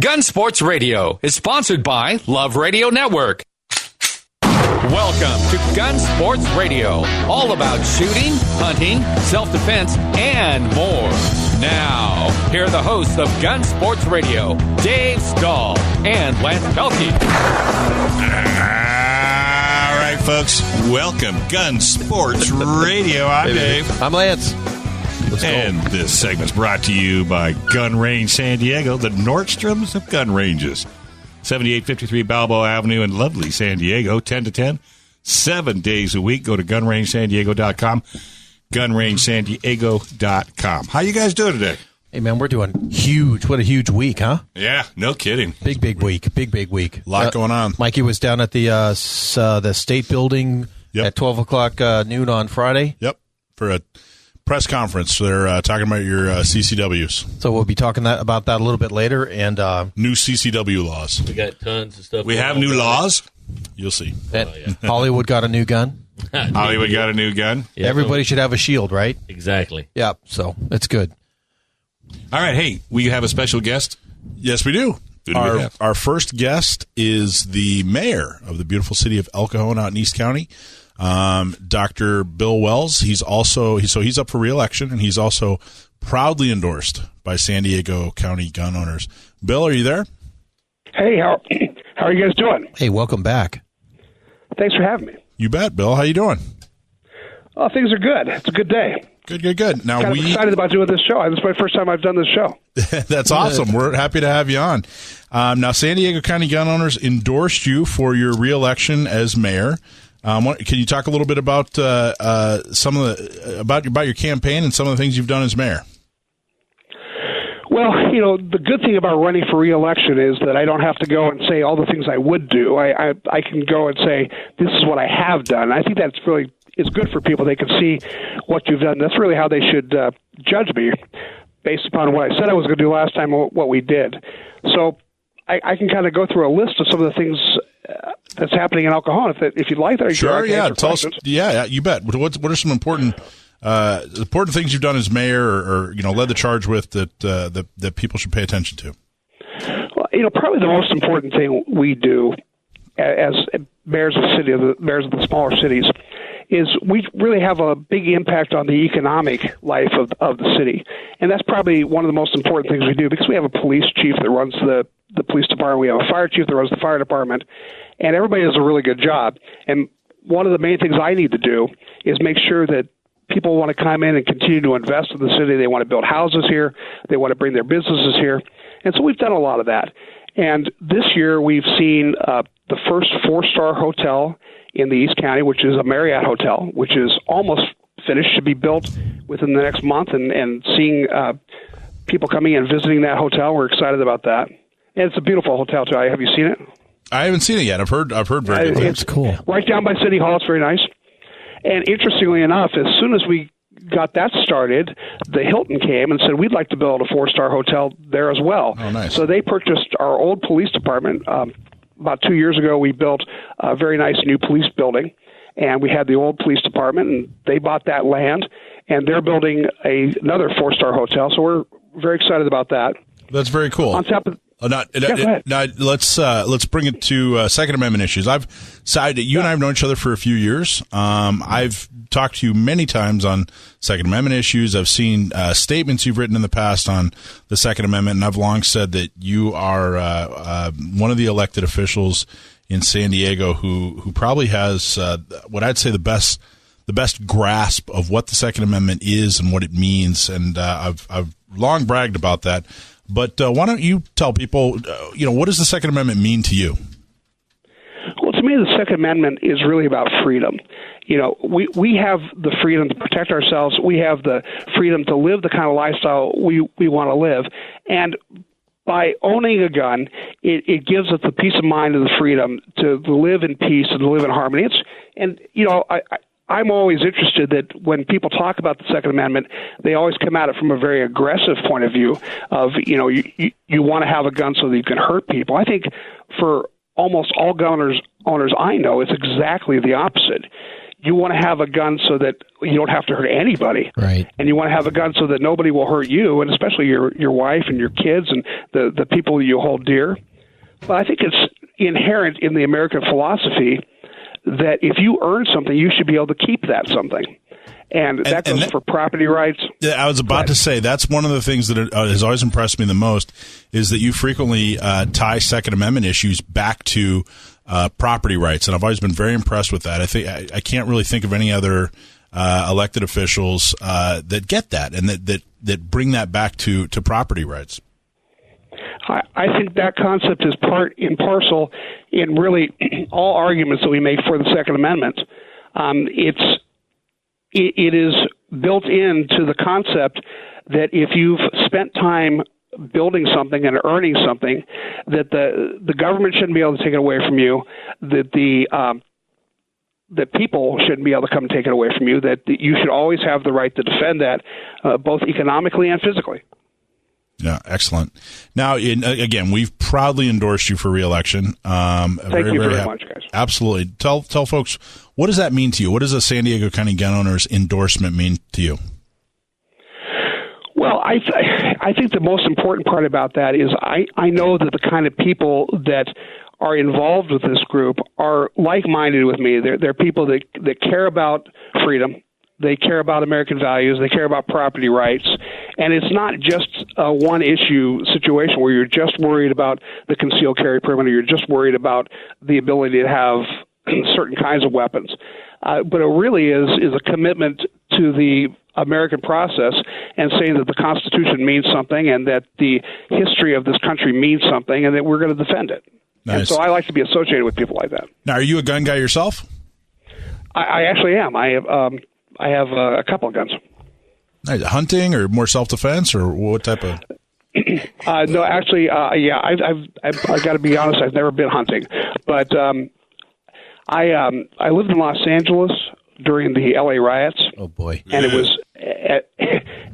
Gun Sports Radio is sponsored by Love Radio Network. Welcome to Gun Sports Radio, all about shooting, hunting, self-defense, and more. Now, here are the hosts of Gun Sports Radio, Dave Stahl and Lance Pelkey. All right, folks, welcome, Gun Sports Radio. I'm Dave. I'm Lance. And this segment's brought to you by Gun Range San Diego, the Nordstroms of gun ranges. 7853 Balboa Avenue in lovely San Diego, 10 to 10, 7 days a week. Go to gunrangesandiego.com, gunrangesandiego.com. How you guys doing today? Hey, man, we're doing huge. What a huge week, huh? Yeah, no kidding. Big week. Big week. A lot going on. Mikey was down at the State Building at 12 o'clock noon on Friday. Yep, for a press conference. They're talking about your CCWs. So we'll be talking about that a little bit later. And new CCW laws. We got tons of stuff. We have new laws. You'll see. Hollywood got a new gun. Hollywood got a new gun. Yeah, Everybody should have a shield, right? Exactly. Yeah, so that's good. All right, hey, we have a special guest. Yes, we do. Who do we have? Our first guest is the mayor of the beautiful city of El Cajon out in East County, Dr. Bill Wells. He's up for re-election, and he's also proudly endorsed by San Diego County gun owners. Bill, are you there? Hey, how are you guys doing? Hey, welcome back. Thanks for having me. You bet, Bill. How you doing? Oh, things are good. It's a good day. Good. Now I'm excited about doing this show. This is my first time I've done this show. That's awesome. We're happy to have you on. Now, San Diego County gun owners endorsed you for your re-election as mayor. Can you talk a little bit about about your campaign and some of the things you've done as mayor? Well, the good thing about running for re-election is that I don't have to go and say all the things I would do. I can go and say, this is what I have done. I think that's really is good for people. They can see what you've done. That's really how they should judge me, based upon what I said I was going to do last time and what we did. So I can kind of go through a list of some of the things that's happening in El Cajon. If you'd like that, sure. Yeah, tell us. Yeah, you bet. What are some important things you've done as mayor, or led the charge with that people should pay attention to? Well, probably the most important thing we do as mayors of the smaller cities is we really have a big impact on the economic life of the city. And that's probably one of the most important things we do, because we have a police chief that runs the police department. We have a fire chief that runs the fire department. And everybody does a really good job. And one of the main things I need to do is make sure that people want to come in and continue to invest in the city. They want to build houses here. They want to bring their businesses here. And so we've done a lot of that. And this year we've seen the first 4-star hotel in the East County, which is a Marriott hotel, which is almost finished to be built within the next month. And seeing people coming and visiting that hotel, we're excited about that. And it's a beautiful hotel, too. Have you seen it? I haven't seen it yet. I've heard very good things. It's cool. Right down by City Hall. It's very nice. And interestingly enough, as soon as we got that started, the Hilton came and said, we'd like to build a 4-star hotel there as well. Oh, nice. So they purchased our old police department. About 2 years ago, we built a very nice new police building, and we had the old police department, and they bought that land, and they're building another 4-star hotel. So we're very excited about that. That's very cool. On top of let's bring it to Second Amendment issues. You and I have known each other for a few years. I've talked to you many times on Second Amendment issues. I've seen statements you've written in the past on the Second Amendment, and I've long said that you are one of the elected officials in San Diego who probably has what I'd say the best grasp of what the Second Amendment is and what it means, and I've long bragged about that. But why don't you tell people, what does the Second Amendment mean to you? Well, to me, the Second Amendment is really about freedom. We have the freedom to protect ourselves. We have the freedom to live the kind of lifestyle we want to live. And by owning a gun, it gives us the peace of mind and the freedom to live in peace and to live in harmony. I'm always interested that when people talk about the Second Amendment, they always come at it from a very aggressive point of view of, you want to have a gun so that you can hurt people. I think for almost all gun owners I know, it's exactly the opposite. you want to have a gun so that you don't have to hurt anybody. Right. And you want to have a gun so that nobody will hurt you, and especially your wife and your kids and the people you hold dear. But I think it's inherent in the American philosophy that if you earn something, you should be able to keep that something. And that goes for property rights. I was about to say, that's one of the things that has always impressed me the most, is that you frequently tie Second Amendment issues back to property rights. And I've always been very impressed with that. I can't really think of any other elected officials that get that and that bring that back to property rights. I think that concept is part and parcel in really all arguments that we make for the Second Amendment. It is built into the concept that if you've spent time building something and earning something, that the government shouldn't be able to take it away from you, that that people shouldn't be able to come and take it away from you, that you should always have the right to defend that, both economically and physically. Yeah, excellent. Now, again, we've proudly endorsed you for re-election. Thank you very much, guys. Absolutely. Tell folks, what does that mean to you? What does a San Diego County gun owner's endorsement mean to you? Well, I think the most important part about that is I know that the kind of people that are involved with this group are like-minded with me. They're people that care about freedom. They care about American values. They care about property rights. And it's not just a one-issue situation where you're just worried about the concealed carry permit or you're just worried about the ability to have certain kinds of weapons. But it really is a commitment to the American process and saying that the Constitution means something and that the history of this country means something and that we're going to defend it. Nice. And so I like to be associated with people like that. Now, are you a gun guy yourself? I actually am. I have a couple of guns. Nice. Hunting or more self-defense, or what type of? No, actually, yeah. I've got to be honest. I've never been hunting, but I lived in Los Angeles during the LA riots. Oh boy! And it was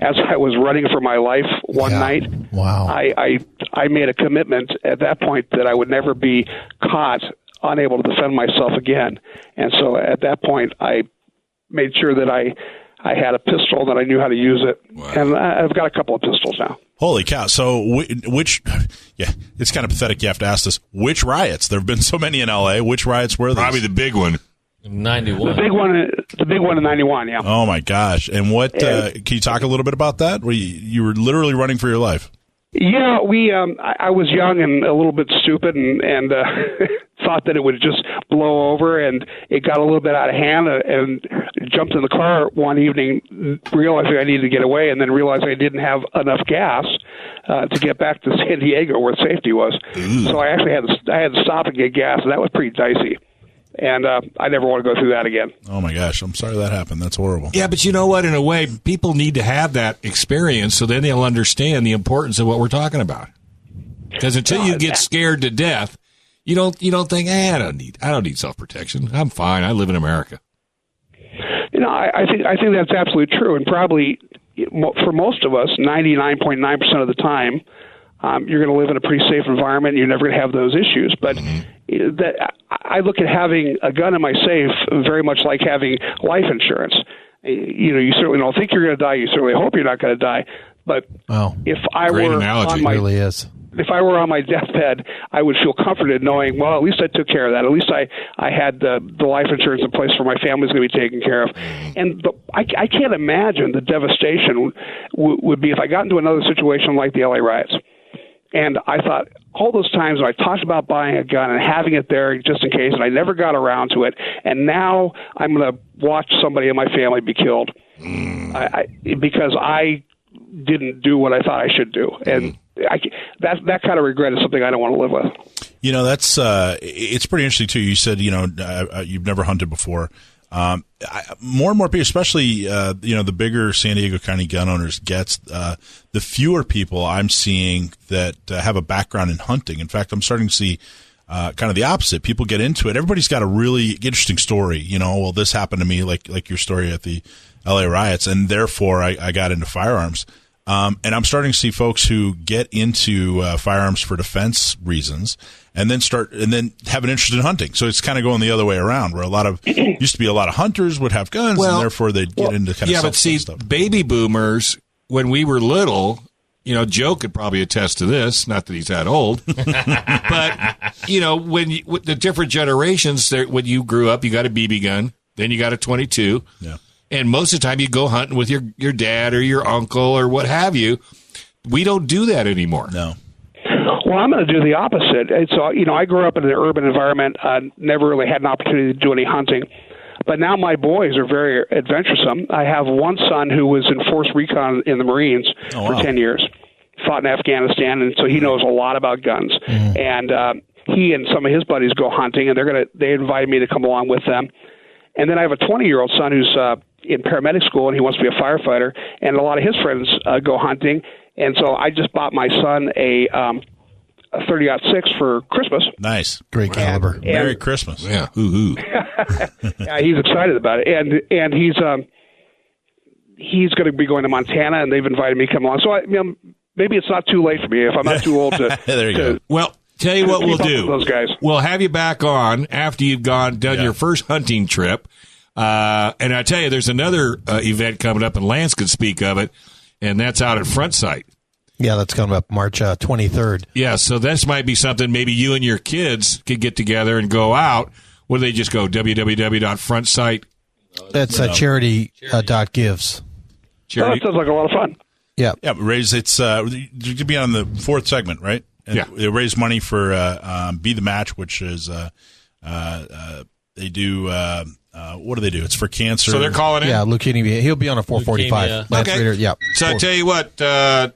as I was running for my life one night. Wow! I made a commitment at that point that I would never be caught unable to defend myself again, and so at that point I made sure that I had a pistol, that I knew how to use it. Wow. And I've got a couple of pistols now. Holy cow. So it's kind of pathetic you have to ask this. Which riots? There have been so many in L.A. Which riots were these? Probably the big one. 91. The big one in 91, yeah. Oh, my gosh. And what, can you talk a little bit about that? Where you were literally running for your life. Yeah, I was young and a little bit stupid and thought that it would just blow over, and it got a little bit out of hand and jumped in the car one evening, realizing I needed to get away, and then realized I didn't have enough gas to get back to San Diego where safety was. So I actually had to stop and get gas, and that was pretty dicey. And I never want to go through that again. Oh, my gosh. I'm sorry that happened. That's horrible. Yeah, but you know what? In a way, people need to have that experience so then they'll understand the importance of what we're talking about. Because until you get scared to death, you don't think, I don't need self-protection. I'm fine. I live in America. You know, I think that's absolutely true. And probably for most of us, 99.9% of the time, you're going to live in a pretty safe environment and you're never going to have those issues. But I look at having a gun in my safe very much like having life insurance. You know, you certainly don't think you're going to die. You certainly hope you're not going to die. But if I were on my if I were on my deathbed, I would feel comforted knowing, well, at least I took care of that. At least I had the life insurance in place where my family's going to be taken care of. And I can't imagine the devastation would be if I got into another situation like the LA riots. And I thought all those times when I talked about buying a gun and having it there just in case, and I never got around to it, and now I'm going to watch somebody in my family be killed because I didn't do what I thought I should do. And that kind of regret is something I don't want to live with. You know, that's it's pretty interesting, too. You said, you've never hunted before. More and more people, especially the bigger San Diego County gun owners gets, the fewer people I'm seeing that have a background in hunting. In fact, I'm starting to see kind of the opposite. People get into it. Everybody's got a really interesting story. Well, this happened to me, like your story at the LA riots, and therefore I got into firearms. And I'm starting to see folks who get into firearms for defense reasons and then have an interest in hunting. So it's kind of going the other way around, where used to be a lot of hunters would have guns, and therefore they'd get into kind of self-defense stuff. Baby boomers, when we were little, Joe could probably attest to this, not that he's that old, but, with the different generations, when you grew up, you got a BB gun, then you got a 22. Yeah. And most of the time you go hunting with your dad or your uncle or what have you. We don't do that anymore. No. Well, I'm going to do the opposite. So, I grew up in an urban environment, never really had an opportunity to do any hunting. But now my boys are very adventuresome. I have one son who was in force recon in the Marines for 10 years, fought in Afghanistan, and so he knows a lot about guns. And he and some of his buddies go hunting, and they invited me to come along with them. And then I have a 20-year-old son who's in paramedic school, and he wants to be a firefighter, and a lot of his friends go hunting. And so I just bought my son a 30-06 for Christmas. Nice. Great caliber. And Merry Christmas. Yeah. Hoo-hoo. Yeah, he's excited about it. And he's going to be going to Montana, and they've invited me to come along. So maybe it's not too late for me if I'm not too old to. There you go. Well, tell you what we'll do. Those guys. We'll have you back on after you've done your first hunting trip. And I tell you, there's another event coming up, and Lance could speak of it, and that's out at Front Sight. Yeah, that's coming up March 23rd. Yeah, so this might be something maybe you and your kids could get together and go out. Where they just go, www.frontsight. That's charity.gives. That sounds like a lot of fun. Yeah. Yeah, it's you could be on the fourth segment, right? And they raise money for Be the Match, which is they do what do they do? It's for cancer. So they're calling in? Yeah, leukemia. He'll be on a 445. Lance Reeter, yeah. So I tell you what, Bill,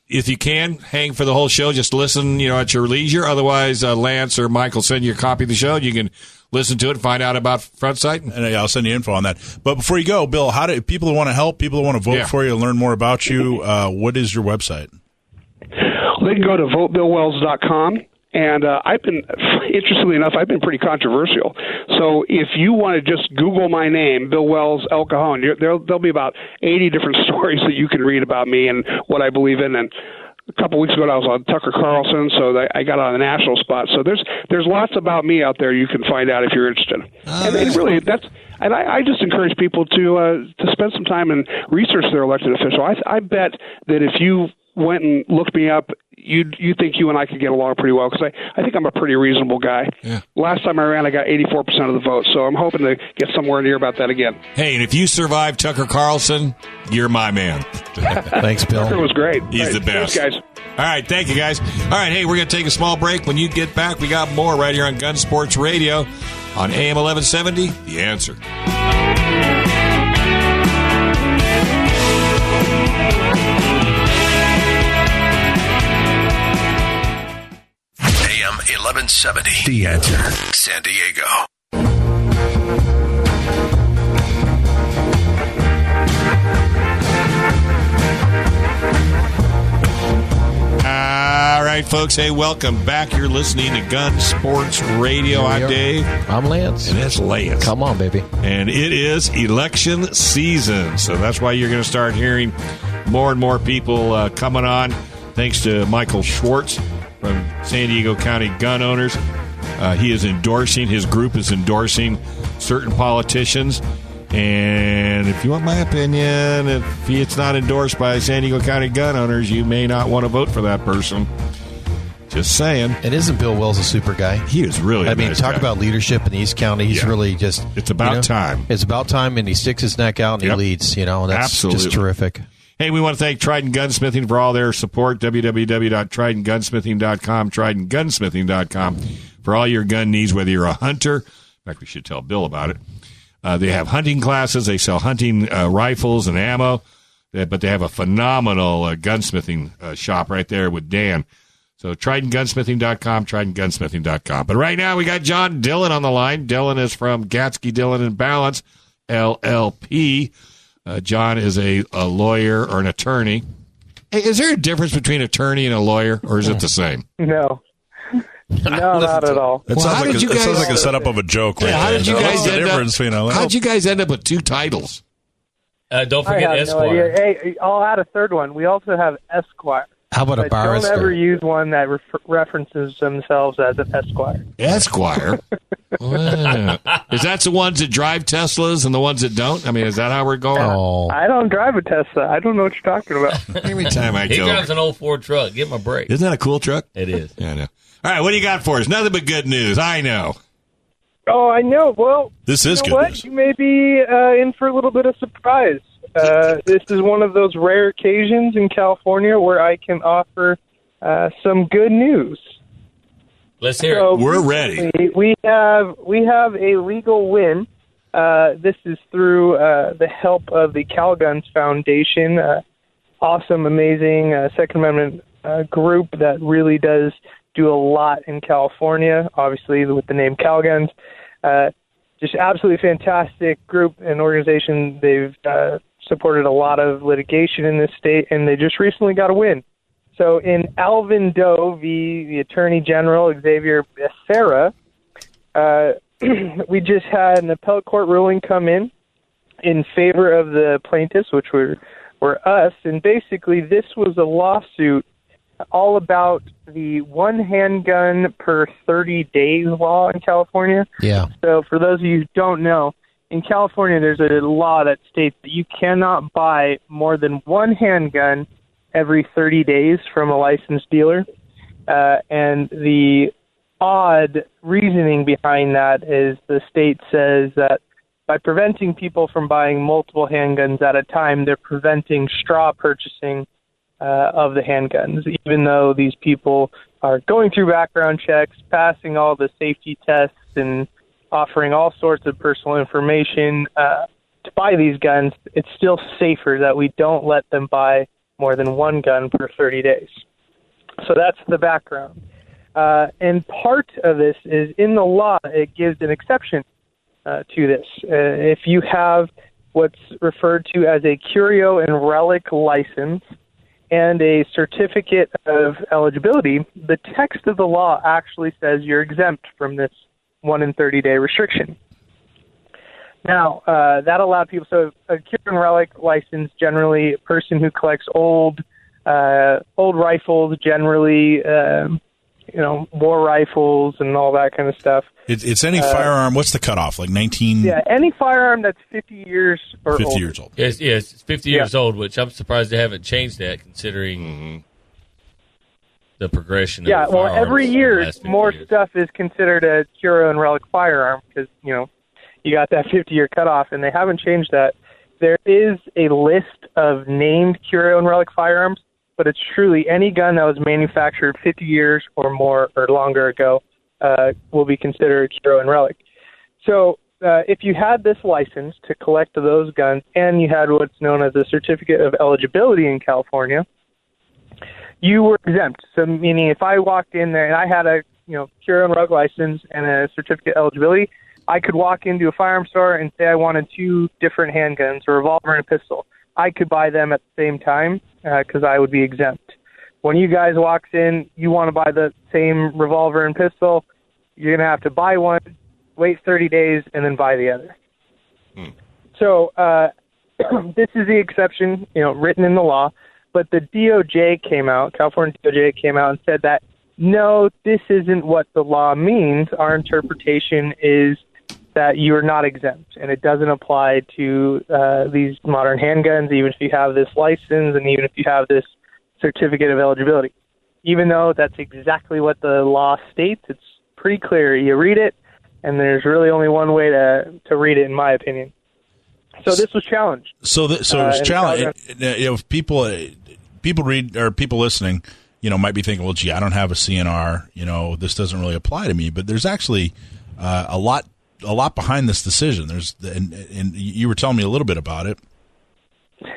if you can, hang for the whole show. Just listen, at your leisure. Otherwise, Lance or Mike will send you a copy of the show, and you can listen to it and find out about Front Sight. And I'll send you info on that. But before you go, Bill, how do people who want to help, people who want to vote for you, learn more about you, what is your website? They can go to votebillwells.com. And interestingly enough, I've been pretty controversial. So if you want to just Google my name, Bill Wells, El Cajon, there'll be about 80 different stories that you can read about me and what I believe in. And a couple weeks ago, I was on Tucker Carlson, so I got on the national spot. So there's lots about me out there you can find out if you're interested. And really, I just encourage people to spend some time and research their elected official. I bet that if you went and looked me up, you think you and I could get along pretty well, because I think I'm a pretty reasonable guy. Yeah. Last time I ran, I got 84% of the vote, so I'm hoping to get somewhere near about that again. Hey, and if you survive Tucker Carlson, you're my man. Thanks, Bill. Tucker was great. He's the best. Thanks, guys. All right, thank you, guys. All right, hey, we're going to take a small break. When you get back, we got more right here on Gun Sports Radio on AM 1170, The Answer. AM 1170, The Answer, San Diego. All right, folks. Hey, welcome back. You're listening to Gun Sports Radio. I'm Dave. I'm Lance. And it's Lance. Come on, baby. And it is election season. So that's why you're going to start hearing more and more people coming on. Thanks to Michael Schwartz from San Diego County Gun Owners. His group is endorsing certain politicians. And if you want my opinion, if it's not endorsed by San Diego County Gun Owners, you may not want to vote for that person. Just saying. And isn't Bill Wells a super guy? He is really nice talk guy. About leadership in East County. He's really just... It's about time. It's about time, and he sticks his neck out and he leads. And that's Absolutely. Just terrific. Hey, we want to thank Trident Gunsmithing for all their support. www.tridentgunsmithing.com, tridentgunsmithing.com for all your gun needs, whether you're a hunter. In fact, we should tell Bill about it. They have hunting classes. They sell hunting rifles and ammo. But they have a phenomenal gunsmithing shop right there with Dan. So tridentgunsmithing.com, tridentgunsmithing.com. But right now we got John Dillon on the line. Dillon is from Gatsky, Dillon and Balance, LLP. John is a lawyer or an attorney. Hey, is there a difference between attorney and a lawyer, or is it the same? No. No, not at all. It sounds like a setup of a joke. Right how did you guys end up with two titles? Don't forget Esquire. No, hey, I'll add a third one. We also have Esquire. How about a barrister? Don't ever use one that references themselves as an Esquire. Esquire? Wow. Is that the ones that drive Teslas and the ones that don't? I mean, is that how we're going? Oh. I don't drive a Tesla. I don't know what you're talking about. Every time I He go. drives an old Ford truck. Give him a break. Isn't that a cool truck? It is. Yeah, I know. All right, what do you got for us? Nothing but good news. I know. Oh, I know. Well, This is you good know what? news. You may be in for a little bit of surprise. This is one of those rare occasions in California where I can offer some good news. Let's hear So it. We're ready. We have a legal win. This is through the help of the Calguns Foundation, awesome, amazing Second Amendment group that really does do a lot in California, obviously with the name Calguns. Just absolutely fantastic group and organization. They've supported a lot of litigation in this state, and they just recently got a win. So in Alvin Doe v. the Attorney General, Xavier Becerra, we just had an appellate court ruling come in favor of the plaintiffs, which were us. And basically this was a lawsuit all about the one handgun per 30 days law in California. Yeah. So for those of you who don't know, in California there's a law that states that you cannot buy more than one handgun every 30 days from a licensed dealer. And the odd reasoning behind that is the state says that by preventing people from buying multiple handguns at a time, they're preventing straw purchasing of the handguns, even though these people are going through background checks, passing all the safety tests, and offering all sorts of personal information to buy these guns. It's still safer that we don't let them buy more than one gun per 30 days. So that's the background. And part of this is in the law, it gives an exception to this. If you have what's referred to as a curio and relic license and a certificate of eligibility, the text of the law actually says you're exempt from this 1 in 30 day restriction. Now, that allowed people, so a curio and relic license, generally a person who collects old rifles, generally, war rifles and all that kind of stuff. It's any firearm. What's the cutoff? Like 19? Yeah, any firearm that's 50 years or 50 older. years old. Yes, it's 50 years old, which I'm surprised they haven't changed that considering the progression of Yeah, well, firearms every in the year last 50 more years. stuff is considered a curio and relic firearm because, you got that 50-year cutoff, and they haven't changed that. There is a list of named curio and relic firearms, but it's truly any gun that was manufactured 50 years or more or longer ago will be considered curio and relic. So if you had this license to collect those guns and you had what's known as a certificate of eligibility in California, you were exempt. So meaning if I walked in there and I had a curio and relic license and a certificate of eligibility, I could walk into a firearm store and say I wanted 2 different handguns, a revolver and a pistol. I could buy them at the same time because I would be exempt. When you guys walks in, you want to buy the same revolver and pistol, you're going to have to buy one, wait 30 days, and then buy the other. So this is the exception, written in the law. But the DOJ came out, California DOJ came out and said that, no, this isn't what the law means. Our interpretation is that you are not exempt, and it doesn't apply to these modern handguns, even if you have this license and even if you have this certificate of eligibility. Even though that's exactly what the law states, it's pretty clear. You read it, and there's really only one way to read it, in my opinion. So this was challenged. So it was challenged. If people read or people listening, might be thinking, well, gee, I don't have a CNR. This doesn't really apply to me. But there's actually a lot behind this decision. And you were telling me a little bit about it.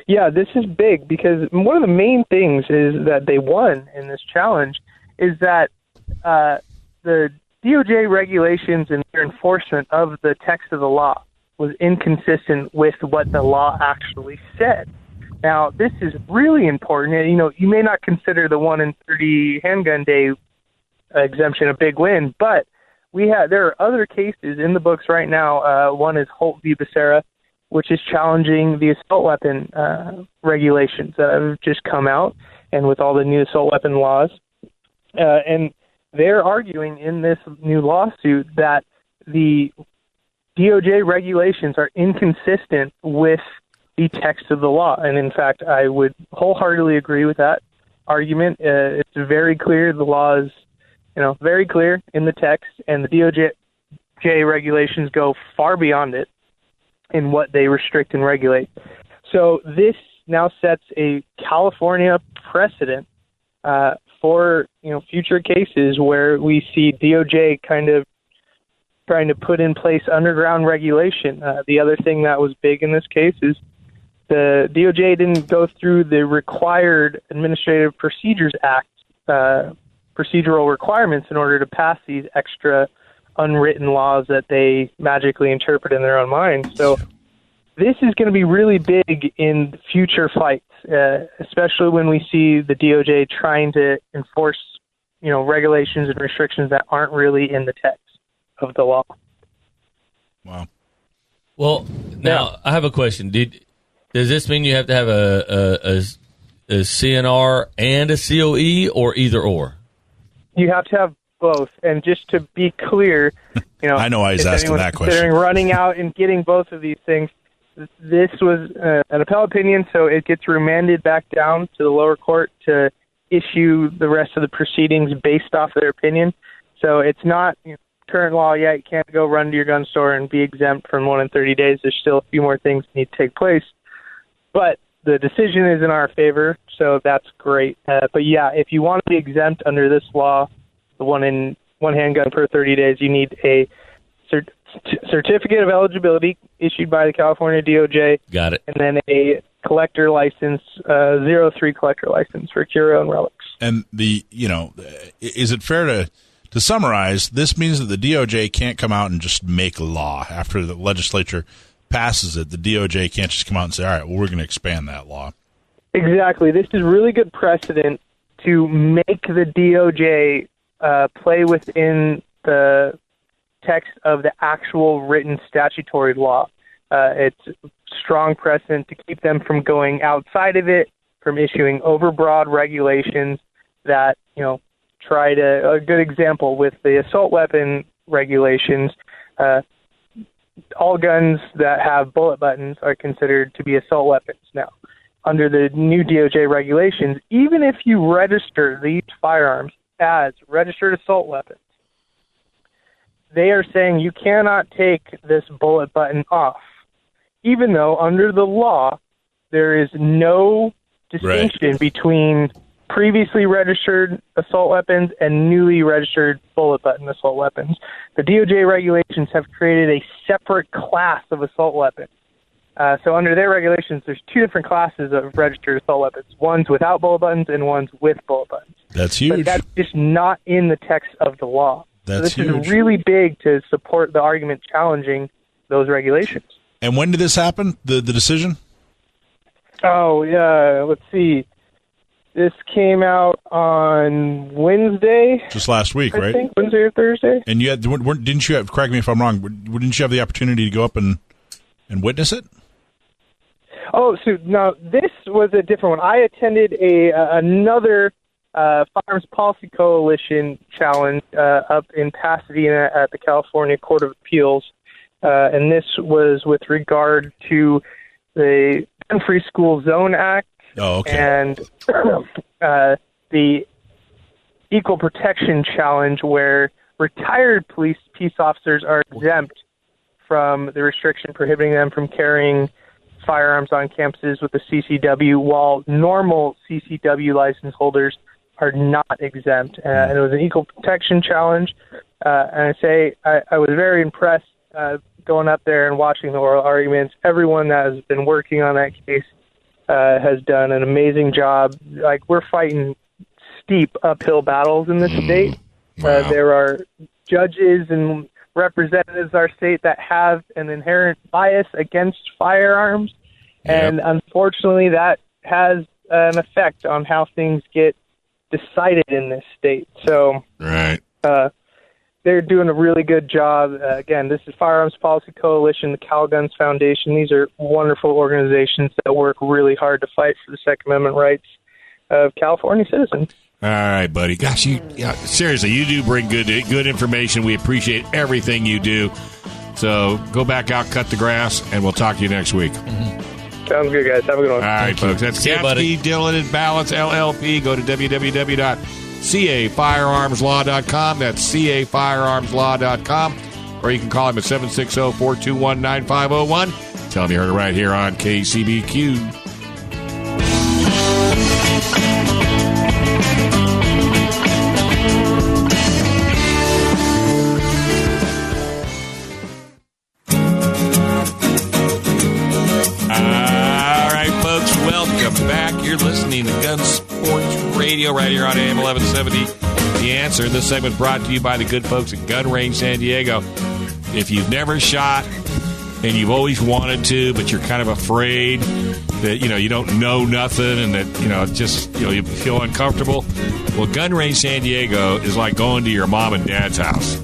Yeah, this is big because one of the main things is that they won in this challenge is that the DOJ regulations and their enforcement of the text of the law was inconsistent with what the law actually said. Now, this is really important. You may not consider the 1 in 30 handgun day exemption a big win, but there are other cases in the books right now. One is Holt v. Becerra, which is challenging the assault weapon regulations that have just come out, and with all the new assault weapon laws. And they're arguing in this new lawsuit that the DOJ regulations are inconsistent with the text of the law. And in fact, I would wholeheartedly agree with that argument. It's very clear. The law is, very clear in the text, and the DOJ regulations go far beyond it in what they restrict and regulate. So this now sets a California precedent for future cases where we see DOJ kind of trying to put in place underground regulation. The other thing that was big in this case is the DOJ didn't go through the required Administrative Procedures Act procedural requirements in order to pass these extra unwritten laws that they magically interpret in their own mind. So this is going to be really big in future fights, especially when we see the DOJ trying to enforce, regulations and restrictions that aren't really in the text of the law. Wow. Well, now I have a question. Does this mean you have to have a CNR and a COE, or either or? You have to have both. And just to be clear, I know I was asking that question. Considering running out and getting both of these things, this was an appellate opinion, so it gets remanded back down to the lower court to issue the rest of the proceedings based off their opinion. So it's not current law yet. You can't go run to your gun store and be exempt from 1 in 30 days. There's still a few more things that need to take place. But the decision is in our favor, so that's great. But yeah, if you want to be exempt under this law, the one handgun per 30 days, you need a certificate of eligibility issued by the California DOJ. Got it. And then a collector license, 03 collector license for Curio and relics. And is it fair to summarize? This means that the DOJ can't come out and just make law after the legislature passes it. The DOJ can't just come out and say, all right, well, we're going to expand that law. Exactly. This is really good precedent to make the DOJ play within the text of the actual written statutory law. It's strong precedent to keep them from going outside of it, from issuing overbroad regulations that, try to, a good example with the assault weapon regulations, all guns that have bullet buttons are considered to be assault weapons now. Under the new DOJ regulations, even if you register these firearms as registered assault weapons, they are saying you cannot take this bullet button off, even though under the law there is no distinction between previously registered assault weapons and newly registered bullet button assault weapons. The DOJ regulations have created a separate class of assault weapons. So under their regulations, there's two different classes of registered assault weapons, ones without bullet buttons and ones with bullet buttons. That's huge. But that's just not in the text of the law. That's so this huge. is really big to support the argument challenging those regulations. And when did this happen, the decision? Oh, yeah, let's see. This came out on Wednesday. Just last week, right? I think Wednesday or Thursday. And you didn't you have? Correct me if I'm wrong. Didn't you have the opportunity to go up and witness it? Oh, so now this was a different one. I attended another Firearms Policy Coalition challenge up in Pasadena at the California Court of Appeals, and this was with regard to the Gun Free School Zone Act. Oh, okay. And the Equal Protection Challenge, where retired peace officers are exempt from the restriction prohibiting them from carrying firearms on campuses with the CCW, while normal CCW license holders are not exempt. And it was an Equal Protection Challenge. And I was very impressed going up there and watching the oral arguments. Everyone that has been working on that case has done an amazing job. Like, we're fighting steep uphill battles in this state. Wow. There are judges and representatives of our state that have an inherent bias against firearms, and unfortunately that has an effect on how things get decided in this state. So right. they're doing a really good job. Again, this is Firearms Policy Coalition, the Cal Guns Foundation. These are wonderful organizations that work really hard to fight for the Second Amendment rights of California citizens. All right, buddy. Gosh, seriously, you do bring good information. We appreciate everything you do. So go back out, cut the grass, and we'll talk to you next week. Sounds good, guys. Have a good one. All right, folks. That's Gatsby, Dillon, and Balance, LLP. Go to www.cafirearmslaw.com. That's cafirearmslaw.com. Or you can call him at 760-421-9501. Tell him you heard it right here on KCBQ. You're listening to Gun Sports Radio right here on AM 1170. The Answer. This segment brought to you by the good folks at Gun Range San Diego. If you've never shot and you've always wanted to, but you're kind of afraid that, you don't know nothing and that, you feel uncomfortable, well, Gun Range San Diego is like going to your mom and dad's house.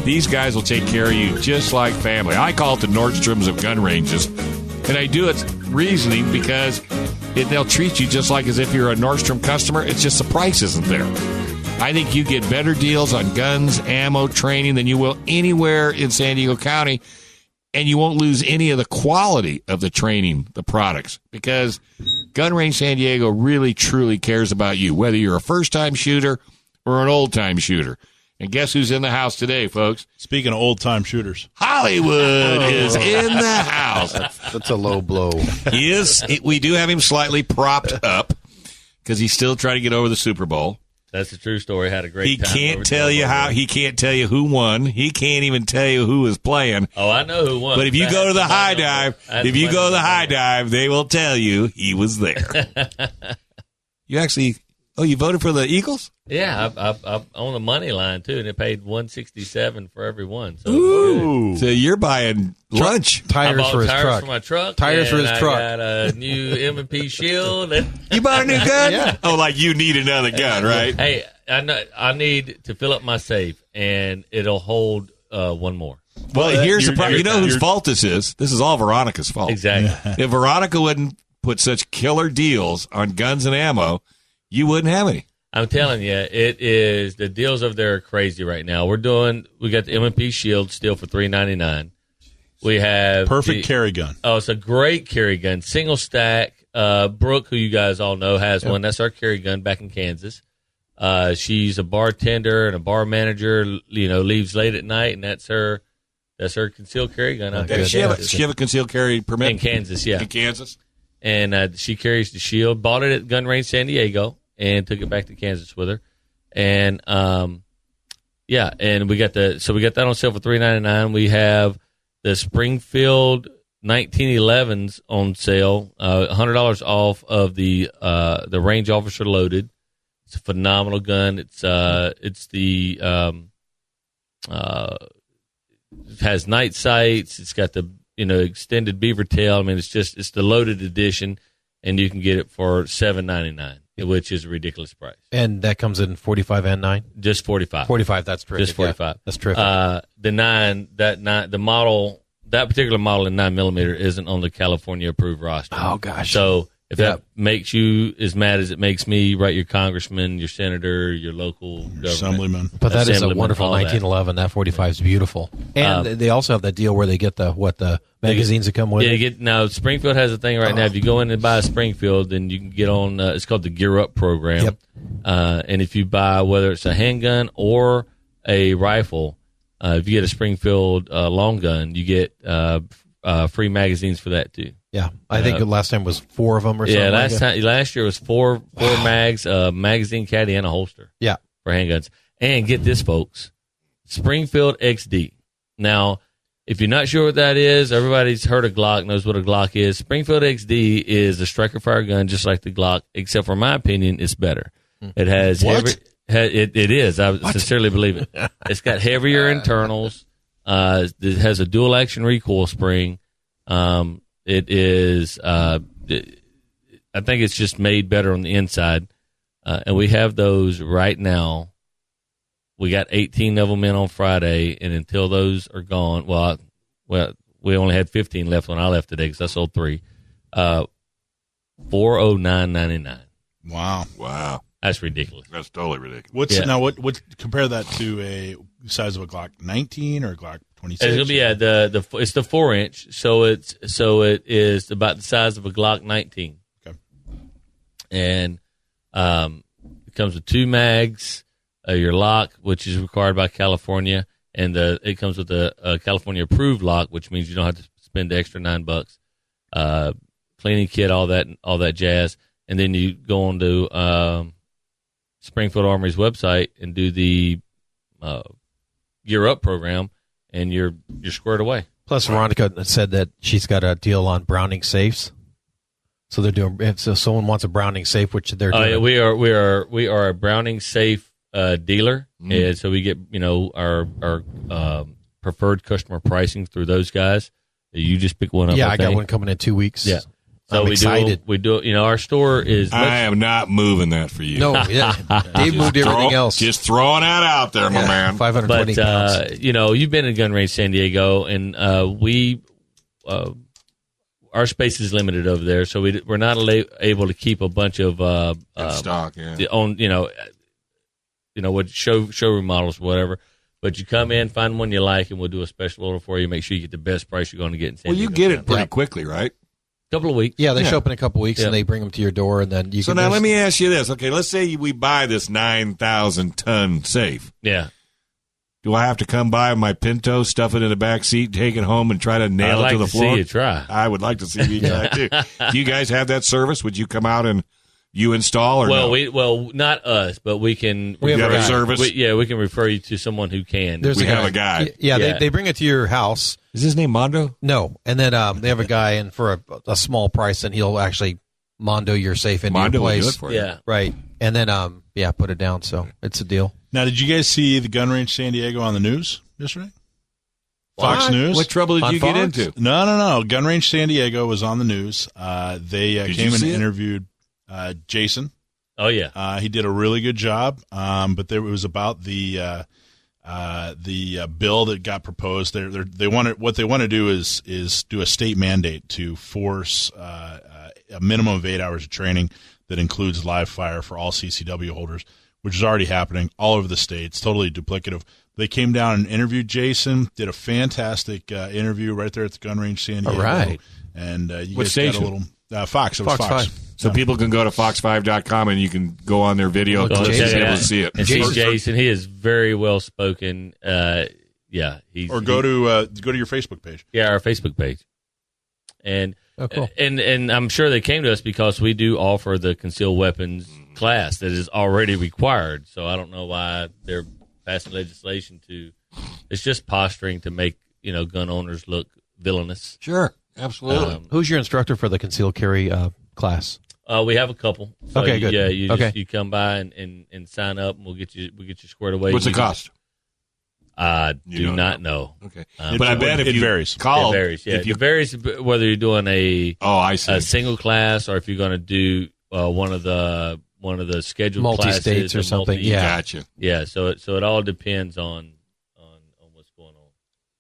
These guys will take care of you just like family. I call it the Nordstroms of gun ranges, and I do it reasoning because they'll treat you just like as if you're a Nordstrom customer. It's just the price isn't there. I think you get better deals on guns, ammo, training than you will anywhere in San Diego County, and you won't lose any of the quality of the training, the products, because Gun Range San Diego really, truly cares about you, whether you're a first-time shooter or an old-time shooter. And guess who's in the house today, folks? Speaking of old-time shooters. Hollywood is in the house. That's a low blow. He is. We do have him slightly propped up because he's still trying to get over the Super Bowl. That's a true story. Had a great time. He can't tell you how. He can't tell you who won. He can't even tell you who was playing. Oh, I know who won. But if you go to the high dive, they will tell you he was there. You actually... Oh, you voted for the Eagles? Yeah, I'm on the money line, too, and it paid $167 for every one. So, ooh. So you're buying lunch. Tires for his truck. For my truck. Tires for his truck. I got a new M&P Shield. You bought a new gun? Yeah. Oh, like you need another gun, right? Hey, I need to fill up my safe, and it'll hold one more. Well, here's the problem. You know whose fault this is? This is all Veronica's fault. Exactly. If Veronica wouldn't put such killer deals on guns and ammo, you wouldn't have any. I'm telling you, it is, the deals over there are crazy right now. We got the M&P Shield still for $399. We have perfect carry gun. Oh, it's a great carry gun, single stack. Brooke, who you guys all know, has one. That's our carry gun back in Kansas. She's a bartender and a bar manager. Leaves late at night, and that's her concealed carry gun. Does she have a concealed carry permit in Kansas? Yeah, in Kansas, and she carries the Shield. Bought it at Gun Range San Diego. And took it back to Kansas with her, and and we got that on sale for $399. We have the Springfield 1911s on sale, $100 off of the Range Officer Loaded. It's a phenomenal gun. It has night sights. It's got the extended beaver tail. I mean, it's the loaded edition, and you can get it for $799. Which is a ridiculous price. And that comes in 45 and 9? Just 45. 45, that's terrific. Just 45. Yeah, that's terrific. That particular model in 9mm isn't on the California approved roster. Oh, gosh. So if that makes you as mad as it makes me, write your congressman, your senator, your local assemblyman. But that is a wonderful 1911. That 45 is beautiful. And they also have that deal where they get the magazines that come with it. Now, Springfield has a thing right now. If you go in and buy a Springfield, then you can get on, it's called the Gear Up program. Yep. And if you buy, whether it's a handgun or a rifle, if you get a Springfield long gun, you get free magazines for that too. Yeah, I think last time was 4 of them or something. Yeah, last year was four mags, magazine caddy, and a holster. Yeah, for handguns. And get this, folks, Springfield XD. Now, if you're not sure what that is, everybody's heard of Glock, knows what a Glock is. Springfield XD is a striker fire gun, just like the Glock, except for my opinion, it's better. It has it is. I sincerely believe it. It's got heavier internals. It has a dual action recoil spring. It is, I think it's just made better on the inside. And we have those right now we got 18 of them in on Friday, and until those are gone, well, we only had 15 left when I left today because I sold 3. $409.99. Wow. That's ridiculous. That's totally ridiculous. What compare that to a size of a Glock 19 or a Glock 26? It's gonna be it's the 4-inch, so it is about the size of a Glock 19. Okay. And it comes with 2 mags, your lock, which is required by California, and it comes with a California approved lock, which means you don't have to spend the extra $9. Cleaning kit, all that jazz, and then you go on to Springfield Armory's website and do the Gear Up program, and you're squared away. Plus, Veronica said that she's got a deal on Browning safes. So they're doing. If someone wants a Browning safe, which they're doing. Yeah, we are a Browning safe dealer, and so we get our preferred customer pricing through those guys. You just pick one up. Yeah, I got one coming in 2 weeks. Yeah. So I'm excited. We do. Our store is. I am not moving that for you. No, yeah. Dave moved everything else. Just throwing that out there, my man. 520 pounds. You've been at Gun Range San Diego, and our space is limited over there, so we're not able to keep a bunch of stock. Yeah. What showroom models, whatever. But you come in, find one you like, and we'll do a special order for you. Make sure you get the best price you're going to get in San Diego. Well, you get it pretty quickly, right? Couple of weeks. Yeah, they show up in a couple of weeks, and they bring them to your door, and then you So now let me ask you this. Okay, let's say we buy this 9,000-ton safe. Yeah. Do I have to come by with my Pinto, stuff it in the back seat, take it home, and try to nail it to the floor? I'd like to see you try. I would like to see you try, too. Do you guys have that service? Would you come out and you install or no? Well, not us, but we can. We have a service? We can refer you to someone who can. We have a guy. Yeah, they bring it to your house. Is his name Mondo? No, and then they have a guy in for a small price, and he'll actually Mondo your safe into Mondo your place. will do it for you. Yeah, right. And then put it down. So it's a deal. Now, did you guys see the Gun Range San Diego on the news yesterday? Fox News. What trouble did you get into? No. Gun Range San Diego was on the news. They came and interviewed Jason. Oh yeah, he did a really good job. But it was about the bill that got proposed. They want to do is do a state mandate to force a minimum of 8 hours of training that includes live fire for all CCW holders, which is already happening all over the state. It's totally duplicative. They came down and interviewed Jason, did a fantastic interview right there at the Gun Range San Diego. All right. And you what guys station? got a little Fox. It was Fox. 5. So people can go to fox5.com and you can go on their video clips and be able to see it. And see Jason. He is very well spoken. Or go to your Facebook page. Yeah, our Facebook page. And cool. and I'm sure they came to us because we do offer the concealed weapons class that is already required. So I don't know why they're passing legislation to. It's just posturing to make gun owners look villainous. Sure, absolutely. Who's your instructor for the concealed carry class? We have a couple. So okay, good. Yeah, you come by and sign up, and we'll get you squared away. What's the cost? I do not know. Okay, but I bet it varies. It varies. Yeah, it varies whether you're doing a single class or if you're going to do one of the scheduled multi-states classes or something. Gotcha. Yeah. So it all depends on what's going on.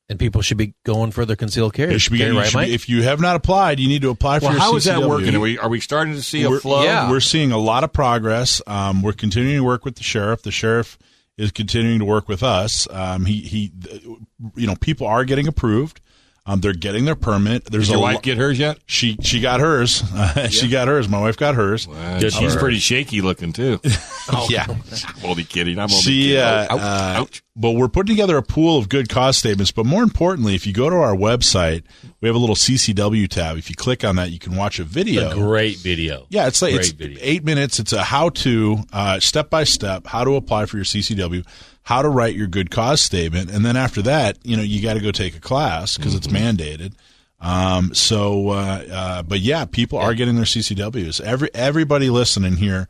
And people should be going for the concealed carry. If you have not applied, you need to apply for your how CCW. is that working? Are we starting to see a flow? Yeah. We're seeing a lot of progress. We're continuing to work with the sheriff. The sheriff is continuing to work with us. People are getting approved. They're getting their permit. Did your wife get hers yet? She got hers. She got hers. My wife got hers. Wow. She's pretty shaky looking too. Yeah, I'm only kidding. Ouch. But we're putting together a pool of good cause statements. But more importantly, if you go to our website, we have a little CCW tab. If you click on that, you can watch a video. A great video. Yeah, it's 8 minutes. It's a how-to, step-by-step, how to apply for your CCW, how to write your good cause statement, and then after that, you got to go take a class because it's mandated. But yeah, people are getting their CCWs. Everybody listening here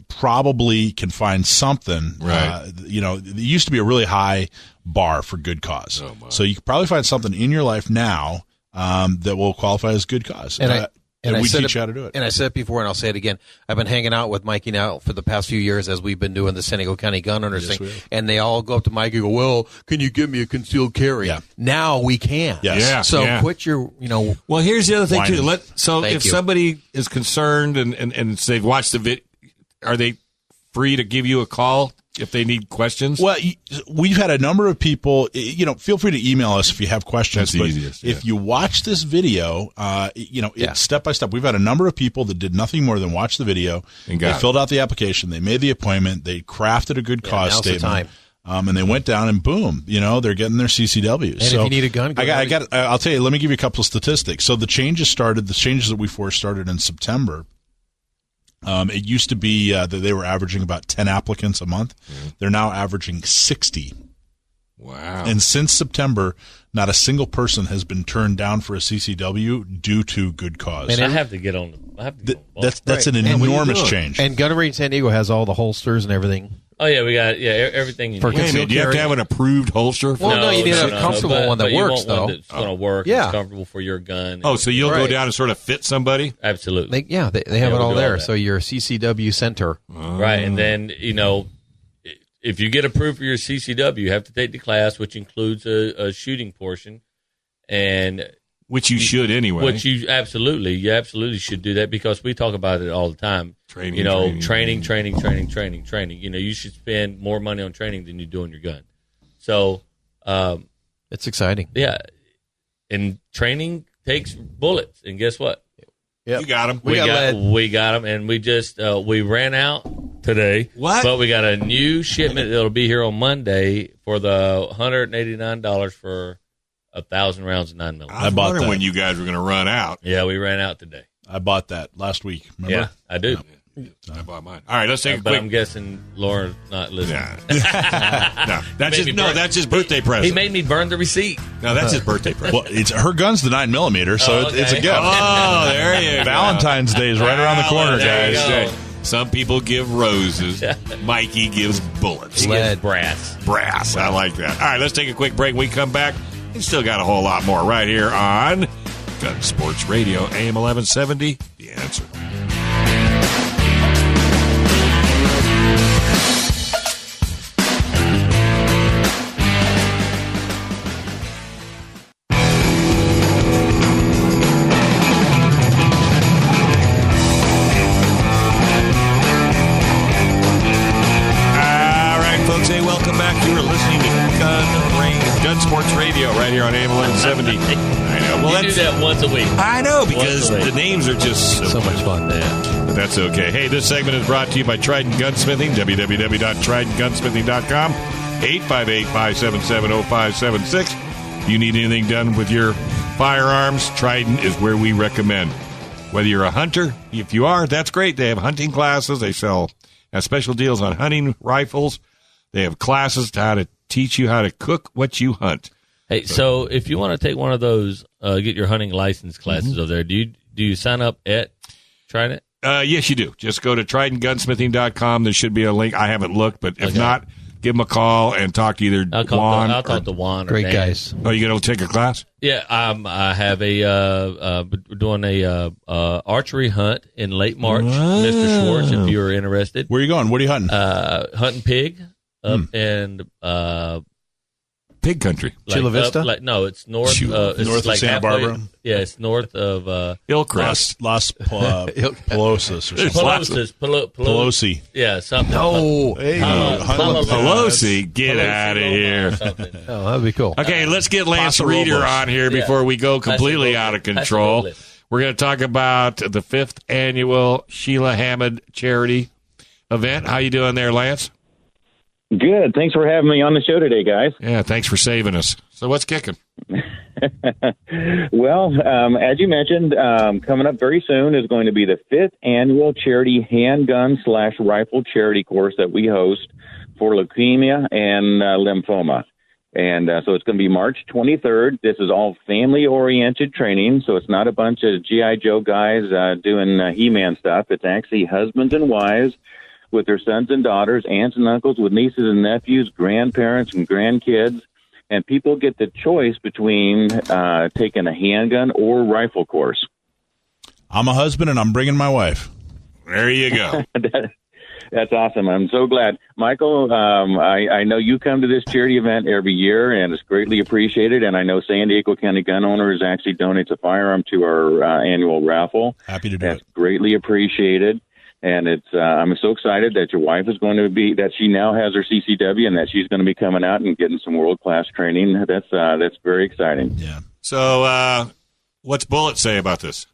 probably can find something. Right. It used to be a really high bar for good cause. Oh, so you can probably find something in your life now that will qualify as good cause. And And we said teach you how to do it. And I said it before, and I'll say it again. I've been hanging out with Mikey now for the past few years as we've been doing the San Diego County Gun Owners thing. And they all go up to Mikey and go, well, can you give me a concealed carry? Yeah. Now we can. Yes. Yeah. So quit your, Well, here's the other thing, too. Whining. Thank If you. somebody is concerned and they've watched the video, are they free to give you a call if they need questions? Well, we've had a number of people, feel free to email us if you have questions. That's the but easiest, If you watch this video, it's step by step. We've had a number of people that did nothing more than watch the video. And they got it. filled out the application. They made the appointment. They crafted a good cause now's the statement. time. And they went down and boom, they're getting their CCWs. And so if you need a gun, I'll tell you, let me give you a couple of statistics. So the changes that we forced started in September. It used to be that they were averaging about 10 applicants a month. Mm-hmm. They're now averaging 60. Wow. And since September, not a single person has been turned down for a CCW due to good cause. I have to get on the. That's an And what are you enormous doing? change. And Gun Range San Diego has all the holsters and everything. Oh yeah, we got everything you For need. Wait a minute, do you have to have an approved holster? Well, no, you need a comfortable one that but you works, want though. One that's going to work. Yeah. It's comfortable for your gun. Oh, so you'll go Right. down and sort of fit somebody? Absolutely. They have Yeah, it we'll all do there. all that. So your CCW center. Right, and then if you get approved for your CCW, you have to take the class, which includes a shooting portion, and Which you should anyway. which you absolutely should do that because we talk about it all the time. Training. Training. You should spend more money on training than you do on your gun. So, It's exciting. yeah, and training takes bullets, and guess what? Yep. You got them. We got lead. We got them, and we just we ran out today. What? But we got a new shipment that'll be here on Monday for the $189 for 1,000 rounds of 9mm. I was bought wondering that. when you guys were going to run out. Yeah, we ran out today. I bought that last week. Remember? Yeah, I do. I bought mine. All right, let's take a But quick. I'm guessing Lauren's not listening. No, that's Made me burn- that's his birthday present. He made me burn the receipt. No, that's his birthday present. Well, her gun's the 9mm, so Oh, okay. it's a gift. Oh, there you go. Valentine's Day is right around the corner, There you guys. go. Some people give roses. Mikey gives bullets. He Lead. gets brass. Brass. I like that. All right, let's take a quick break. When we come back, we still got a whole lot more right here on Gun Sports Radio, AM 1170. The Answer. All right, folks. Hey, welcome back. You are listening to Gun Sports Radio right here on AM 1170. I know. Well, You do that once a week. I know, because Once a the week. names are just So much fun. But that's okay. Hey, this segment is brought to you by Trident Gunsmithing, www.tridentgunsmithing.com, 858-577-0576. You need anything done with your firearms, Trident is where we recommend. Whether you're a hunter, if you are, that's great. They have hunting classes. They sell special deals on hunting rifles. They have classes to how to teach you how to cook what you hunt. Hey, so if you want to take one of those, get your hunting license classes over there, do you sign up at Trident? Yes, you do. Just go to TridentGunsmithing.com. There should be a link. I haven't looked, but if Okay. not, give them a call and talk to either I'll Juan. talk to Juan. Or Great Dan. guys. Oh, you going to take a class? Yeah, I have doing a archery hunt in late March, Mr. Schwartz. If you're interested, Where are you going? What are you hunting? hunting pig up and Pig country. Chula Vista? no, it's north. It's North of like Santa halfway- Barbara? Yeah, it's north of Hillcrest. Las Pelosas or something. Pelosi. Yeah, something. No. Hey, Pelosi, get out of here. Oh, that'd be cool. Okay, let's get Lance Paso Reeter Robles. on here before we go completely out of control. We're going to talk about the 5th annual Sheila Hammond charity event. How you doing there, Lance? Good. Thanks for having me on the show today, guys. Yeah, thanks for saving us. So what's kicking? Well, as you mentioned, coming up very soon is going to be the 5th annual charity handgun/rifle charity course that we host for leukemia and lymphoma. And so it's going to be March 23rd. This is all family-oriented training, so it's not a bunch of G.I. Joe guys doing He-Man stuff. It's actually husbands and wives with their sons and daughters, aunts and uncles, with nieces and nephews, grandparents and grandkids. And people get the choice between taking a handgun or rifle course. I'm a husband, and I'm bringing my wife. There you go. That's awesome. I'm so glad. Michael, I know you come to this charity event every year, and it's greatly appreciated. And I know San Diego County Gun Owners actually donates a firearm to our annual raffle. Happy to do That's it. greatly appreciated. And I'm so excited that your wife is going to be, that she now has her CCW and that she's going to be coming out and getting some world-class training. That's very exciting. Yeah. So what's Bullet say about this?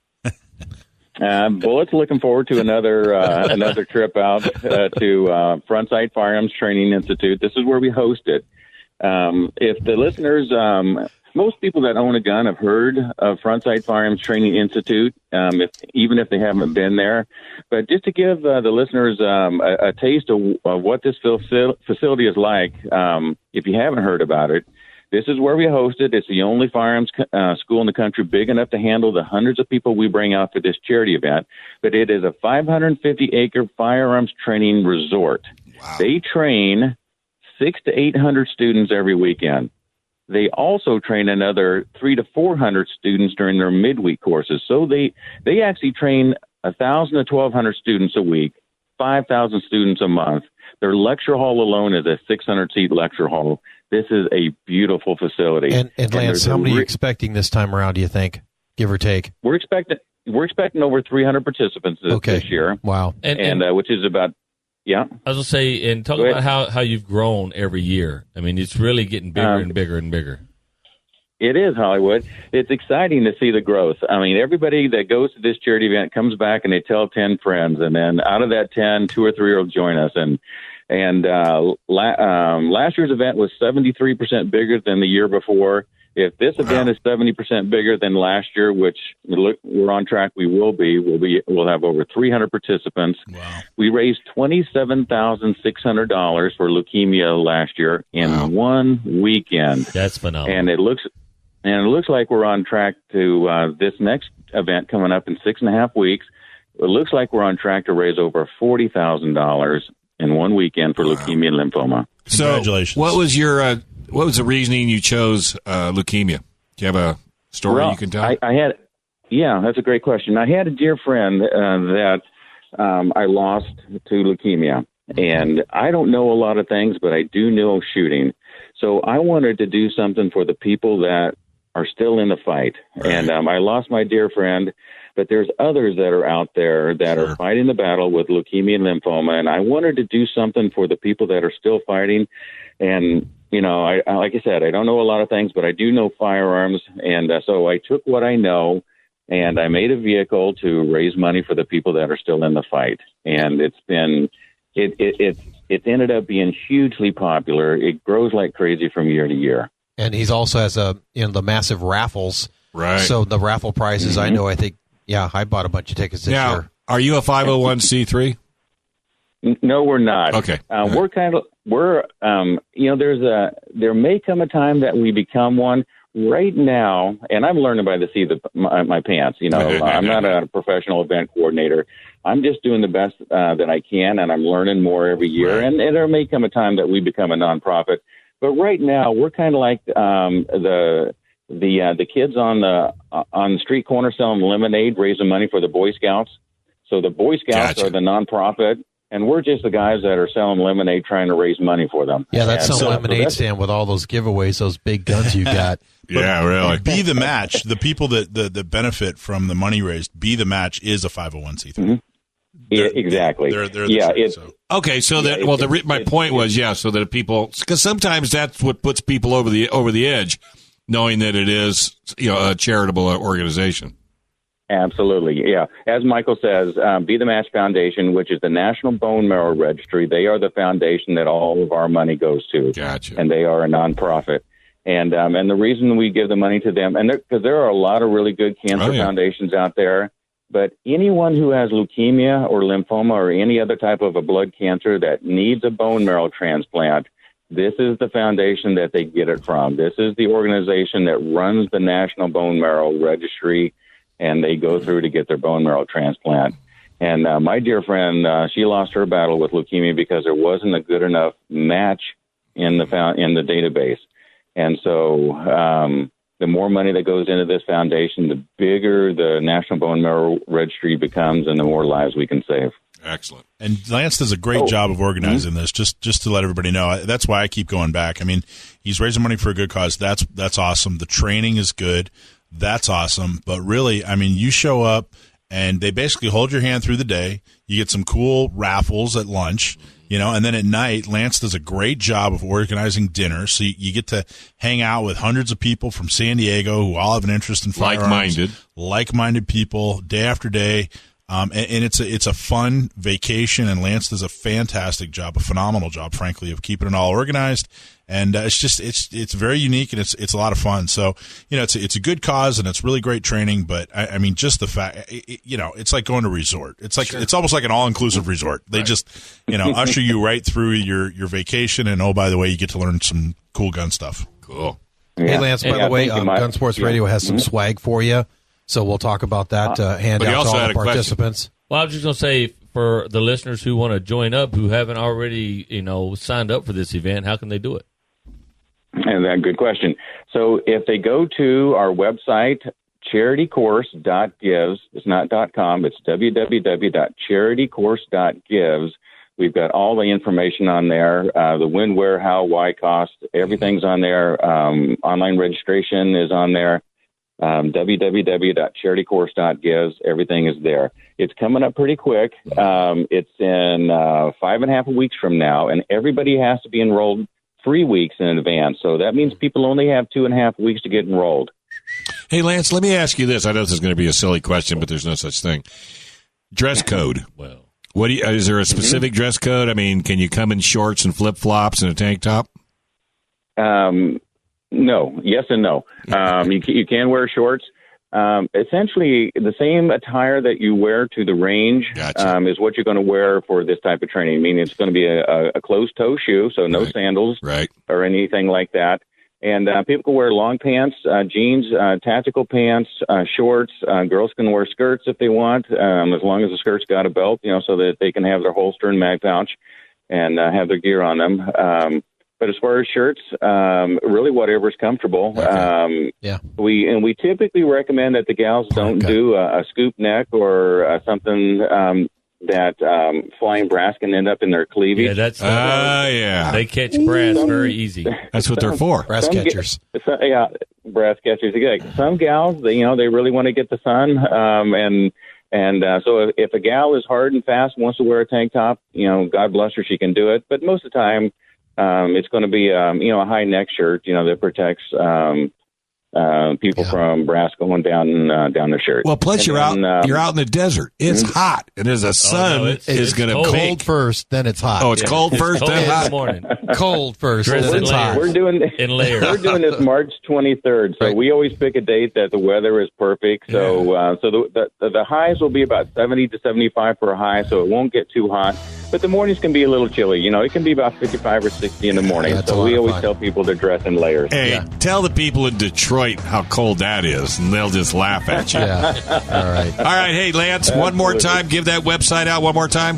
Bullet's looking forward to another trip out to Frontsight Firearms Training Institute. This is where we host it. If the listeners, most people that own a gun have heard of Frontsight Firearms Training Institute, even if they haven't been there. But just to give the listeners a taste of what this facility is like, if you haven't heard about it, this is where we host it. It's the only firearms school in the country big enough to handle the hundreds of people we bring out for this charity event. But it is a 550-acre firearms training resort. Wow. They train 600 to 800 students every weekend. They also train another 300 to 400 students during their midweek courses. So they actually train 1,000 to 1,200 students a week, 5,000 students a month. Their lecture hall alone is a 600-seat lecture hall. This is a beautiful facility. And Lance, how many are you expecting this time around, do you think, give or take? We're expecting over 300 participants this year. Wow. And which is about, yeah. I was going to say, and talk about how you've grown every year. I mean, it's really getting bigger and bigger and bigger. It is, Hollywood. It's exciting to see the growth. I mean, everybody that goes to this charity event comes back and they tell 10 friends, and then out of that 10, 2 or 3 will join us. And last year's event was 73% bigger than the year before. If this event is 70% bigger than last year, which we're on track, we'll have over 300 participants. Wow. We raised $27,600 for leukemia last year in one weekend. That's phenomenal. And it looks like we're on track to this next event coming up in 6.5 weeks. It looks like we're on track to raise over $40,000 in one weekend for leukemia and lymphoma. So, congratulations. what was the reasoning you chose leukemia? Do you have a story you can tell? Yeah, that's a great question. I had a dear friend that I lost to leukemia, and I don't know a lot of things, but I do know shooting. So I wanted to do something for the people that are still in the fight. Right. And I lost my dear friend, but there's others that are out there that are fighting the battle with leukemia and lymphoma, and I wanted to do something for the people that are still fighting. And you know, I like I said, I don't know a lot of things, but I do know firearms, and so I took what I know, and I made a vehicle to raise money for the people that are still in the fight. And it's ended up being hugely popular. It grows like crazy from year to year. And he's also has the massive raffles. Right. So the raffle prizes, I bought a bunch of tickets this year. Are you a 501c3? No, we're not. Okay. There may come a time that we become one. Right now, and I'm learning by the seat of my pants. You know, I'm not a professional event coordinator. I'm just doing the best that I can, and I'm learning more every year. Right. And there may come a time that we become a nonprofit. But right now, we're kind of like the kids on the street corner selling lemonade, raising money for the Boy Scouts. So the Boy Scouts are the nonprofit, and we're just the guys that are selling lemonade, trying to raise money for them. Yeah, that's some lemonade stand with all those giveaways, those big guns you got. Yeah, really. Be the Match. The people that benefit from the money raised, Be the Match is a 501c3. Mm-hmm. Yeah, exactly. They're Okay, so my point was, so that people, because sometimes that's what puts people over the edge, knowing that it is a charitable organization. Absolutely, yeah. As Michael says, Be the Match Foundation, which is the National Bone Marrow Registry, they are the foundation that all of our money goes to. Gotcha. And they are a nonprofit. And the reason we give the money to them, and because there are a lot of really good cancer foundations out there, but anyone who has leukemia or lymphoma or any other type of a blood cancer that needs a bone marrow transplant, this is the foundation that they get it from. This is the organization that runs the National Bone Marrow Registry, and they go through to get their bone marrow transplant. And my dear friend, she lost her battle with leukemia because there wasn't a good enough match in the database. And so the more money that goes into this foundation, the bigger the National Bone Marrow Registry becomes, and the more lives we can save. Excellent. And Lance does a great job of organizing this. Just to let everybody know, that's why I keep going back. I mean, he's raising money for a good cause. That's awesome. The training is good. That's awesome. But really, I mean, you show up and they basically hold your hand through the day. You get some cool raffles at lunch, and then at night, Lance does a great job of organizing dinner. So you get to hang out with hundreds of people from San Diego who all have an interest in firearms. Like-minded people, day after day. And it's a fun vacation, and Lance does a fantastic job, a phenomenal job, frankly, of keeping it all organized. And it's very unique, and it's a lot of fun. So it's a good cause, and it's really great training. But I mean, just the fact, it's like going to a resort. It's like It's almost like an all-inclusive resort. They just usher you right through your vacation, and oh, by the way, you get to learn some cool gun stuff. Cool. Hey, Lance, by the way, Gun Sports Radio has some swag for you. So we'll talk about that handout to all the participants. Well, I was just going to say, for the listeners who want to join up, who haven't already, signed up for this event, how can they do it? And that good question. So if they go to our website, charitycourse.gives, it's not .com, it's www.charitycourse.gives. We've got all the information on there, the when, where, how, why, cost, everything's on there. Online registration is on there. www.charitycourse.gives. Everything is there. It's coming up pretty quick. It's in 5.5 weeks from now, and everybody has to be enrolled 3 weeks in advance. So that means people only have 2.5 weeks to get enrolled. Hey, Lance, let me ask you this. I know this is going to be a silly question, but there's no such thing. Dress code. Well, is there a specific dress code? I mean, can you come in shorts and flip-flops and a tank top? No. Yes and no. You can wear shorts. Essentially, the same attire that you wear to the range is what you're going to wear for this type of training. Meaning it's going to be a closed-toe shoe, so no sandals or anything like that. And people can wear long pants, jeans, tactical pants, shorts. Girls can wear skirts if they want, as long as the skirt's got a belt, so that they can have their holster and mag pouch and have their gear on them. But as far as shirts, really whatever's comfortable. We typically recommend that the gals don't do a scoop neck or something that flying brass can end up in their cleavage. Yeah, that's they catch brass very easy. That's what they're for. Brass catchers. Brass catchers. Some gals, they really want to get the sun, so if a gal is hard and fast, wants to wear a tank top, God bless her, she can do it. But most of the time, it's going to be, a high neck shirt, that protects people from brass going down their shirt. Well, plus you're out in the desert. It's hot, and as the sun is going to cold first, then it's hot. Oh, it's cold first, then hot. In the morning. Cold first, then it's hot. We're doing in layers. We're doing this March 23rd, so we always pick a date that the weather is perfect. So, the highs will be about 70 to 75 for a high, so it won't get too hot. But the mornings can be a little chilly. It can be about 55 or 60 in the morning. So we always tell people to dress in layers. Hey, tell the people in Detroit how cold that is, and they'll just laugh at you. All right. All right. Hey, Lance, one more time. Give that website out one more time.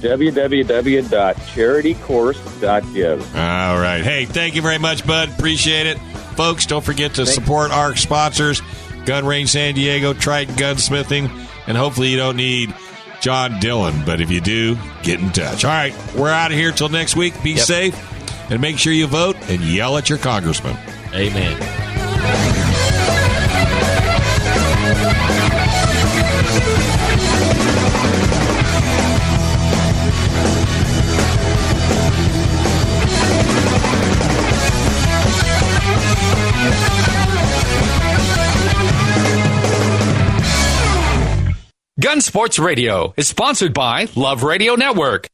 www.charitycourse.gives. All right. Hey, thank you very much, bud. Appreciate it. Folks, don't forget to support our sponsors, Gun Range San Diego, Triton Gunsmithing, and hopefully you don't need John Dillon, but if you do, get in touch. All right, we're out of here till next week. Be safe, and make sure you vote and yell at your congressman. Amen. Gun Sports Radio is sponsored by Love Radio Network.